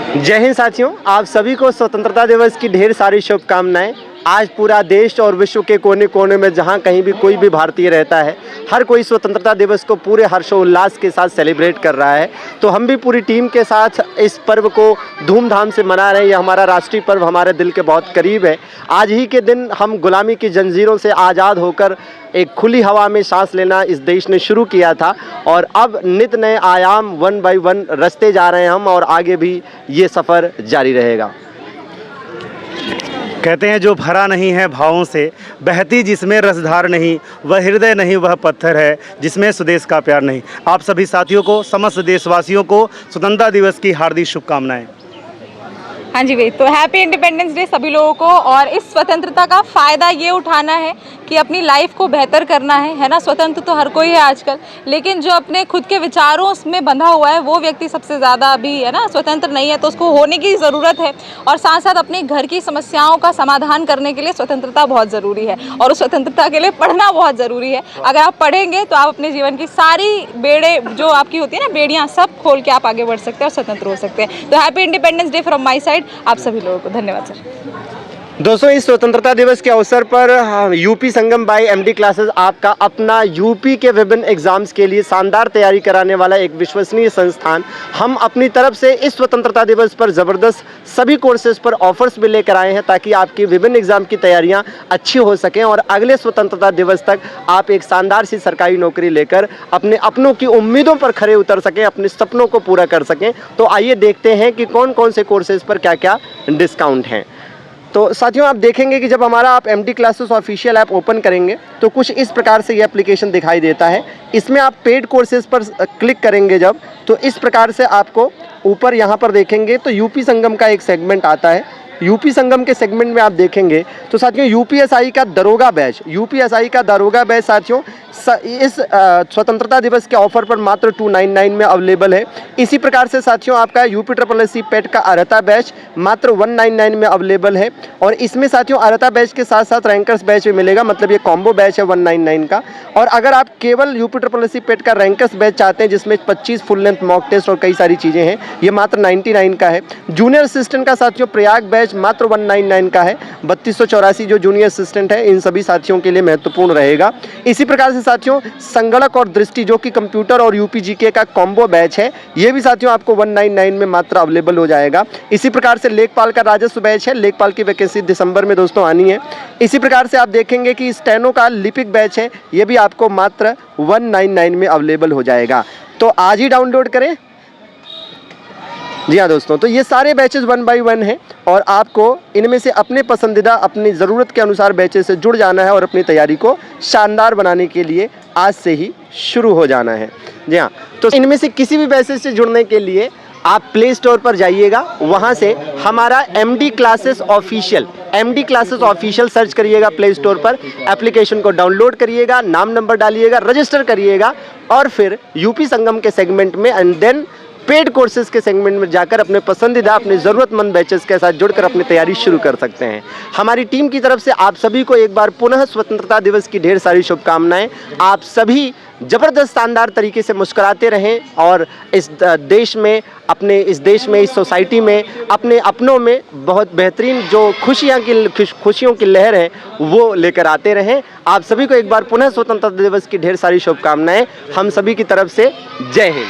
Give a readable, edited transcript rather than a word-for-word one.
जय हिंद साथियों, आप सभी को स्वतंत्रता दिवस की ढेर सारी शुभकामनाएं। आज पूरा देश और विश्व के कोने कोने में जहां कहीं भी कोई भी भारतीय रहता है, हर कोई स्वतंत्रता दिवस को पूरे हर्षोल्लास के साथ सेलिब्रेट कर रहा है। तो हम भी पूरी टीम के साथ इस पर्व को धूमधाम से मना रहे हैं। यह हमारा राष्ट्रीय पर्व हमारे दिल के बहुत करीब है। आज ही के दिन हम गुलामी की जंजीरों से आज़ाद होकर एक खुली हवा में सांस लेना इस देश ने शुरू किया था, और अब नित नए आयाम वन बाय वन रचते जा रहे हैं हम, और आगे भी ये सफ़र जारी रहेगा। कहते हैं जो भरा नहीं है भावों से, बहती जिसमें रसधार नहीं, वह हृदय नहीं वह पत्थर है जिसमें स्वदेश का प्यार नहीं। आप सभी साथियों को, समस्त देशवासियों को स्वतंत्रता दिवस की हार्दिक शुभकामनाएं। हाँ जी भाई, तो हैप्पी इंडिपेंडेंस डे सभी लोगों को। और इस स्वतंत्रता का फ़ायदा ये उठाना है कि अपनी लाइफ को बेहतर करना है ना। स्वतंत्र तो हर कोई है आजकल, लेकिन जो अपने खुद के विचारों में बंधा हुआ है वो व्यक्ति सबसे ज़्यादा अभी है ना स्वतंत्र नहीं है। तो उसको होने की ज़रूरत है, और साथ साथ अपने घर की समस्याओं का समाधान करने के लिए स्वतंत्रता बहुत ज़रूरी है, और उस स्वतंत्रता के लिए पढ़ना बहुत ज़रूरी है। अगर आप पढ़ेंगे तो आप अपने जीवन की सारी बेड़े जो आपकी होती है ना, बेड़ियाँ सब खोल के आप आगे बढ़ सकते हैं और स्वतंत्र हो सकते हैं। तो happy independence day from my side आप सभी लोगों को। धन्यवाद सर। दोस्तों, इस स्वतंत्रता दिवस के अवसर पर यूपी संगम बाय एमडी क्लासेस आपका अपना यूपी के विभिन्न एग्जाम्स के लिए शानदार तैयारी कराने वाला एक विश्वसनीय संस्थान। हम अपनी तरफ से इस स्वतंत्रता दिवस पर ज़बरदस्त सभी कोर्सेज पर ऑफर्स भी लेकर आए हैं, ताकि आपकी विभिन्न एग्जाम की तैयारियां अच्छी हो सकें और अगले स्वतंत्रता दिवस तक आप एक शानदार सी सरकारी नौकरी लेकर अपने अपनों की उम्मीदों पर खरे उतर सकें, अपने सपनों को पूरा कर सकें। तो आइए देखते हैं कि कौन कौन से कोर्सेज पर क्या क्या डिस्काउंट हैं। तो साथियों, आप देखेंगे कि जब हमारा आप MD classes official app open करेंगे तो कुछ इस प्रकार से ये एप्लीकेशन दिखाई देता है। इसमें आप पेड कोर्सेज पर क्लिक करेंगे जब, तो इस प्रकार से आपको ऊपर यहाँ पर देखेंगे तो यूपी संगम का एक सेगमेंट आता है। यूपी संगम के सेगमेंट में आप देखेंगे तो साथियों यूपीएसआई का दरोगा बैच साथियों इस स्वतंत्रता दिवस के ऑफर पर मात्र 299 में अवेलेबल है। इसी प्रकार से साथियों आपका यूपी SSC पेट का अर्हता बैच मात्र 199 में अवेलेबल है, और इसमें साथियों अर्हता बैच के साथ साथ रैंकर्स बैच भी मिलेगा, मतलब ये कॉम्बो बैच है 199 का। और अगर आप केवल यूपी SSC पेट का रैंकर्स बैच चाहते हैं जिसमें 25 फुल लेंथ मॉक टेस्ट और कई सारी चीज़ें हैं, ये मात्र 99 का है। जूनियर असिस्टेंट का साथियों प्रयाग बैच मात्र 199 का है। 3284 जो जूनियर असिस्टेंट है इन सभी साथियों के लिए महत्वपूर्ण रहेगा। इसी प्रकार से साथियों संगणक और दृष्टि जो कि कंप्यूटर और यूपीजीके का कॉम्बो बैच है, ये भी साथियों आपको 199 में मात्र अवेलेबल हो जाएगा। इसी प्रकार से लेखपाल का राजस्व बैच है, लेखपाल की वैकेंसी दिसंबर में दोस्तों आनी है। इसी प्रकार से आप देखेंगे कि स्टेनो का लिपिक बैच है, ये भी आपको मात्र 199 में अवेलेबल हो जाएगा। तो आज ही डाउनलोड करें। जी हाँ दोस्तों, तो ये सारे बैचेस 1 बाय 1 हैं, और आपको इनमें से अपने पसंदीदा अपनी ज़रूरत के अनुसार बैचेस से जुड़ जाना है और अपनी तैयारी को शानदार बनाने के लिए आज से ही शुरू हो जाना है। जी हाँ, तो इनमें से किसी भी बैचेस से जुड़ने के लिए आप प्ले स्टोर पर जाइएगा, वहाँ से हमारा एमडी क्लासेस ऑफिशियल सर्च करिएगा प्ले स्टोर पर। एप्लीकेशन को डाउनलोड करिएगा, नाम नंबर डालिएगा, रजिस्टर करिएगा, और फिर यूपी संगम के सेगमेंट में एंड देन पेड कोर्सेज के सेगमेंट में जाकर अपने पसंदीदा अपने ज़रूरतमंद बैचेस के साथ जुड़कर अपनी तैयारी शुरू कर सकते हैं। हमारी टीम की तरफ से आप सभी को एक बार पुनः स्वतंत्रता दिवस की ढेर सारी शुभकामनाएं। आप सभी ज़बरदस्त शानदार तरीके से मुस्कुराते रहें, और इस देश में इस सोसाइटी में अपने अपनों में बहुत बेहतरीन जो खुशियों की लहर है वो लेकर आते रहें। आप सभी को एक बार पुनः स्वतंत्रता दिवस की ढेर सारी शुभकामनाएं हम सभी की तरफ से। जय हिंद।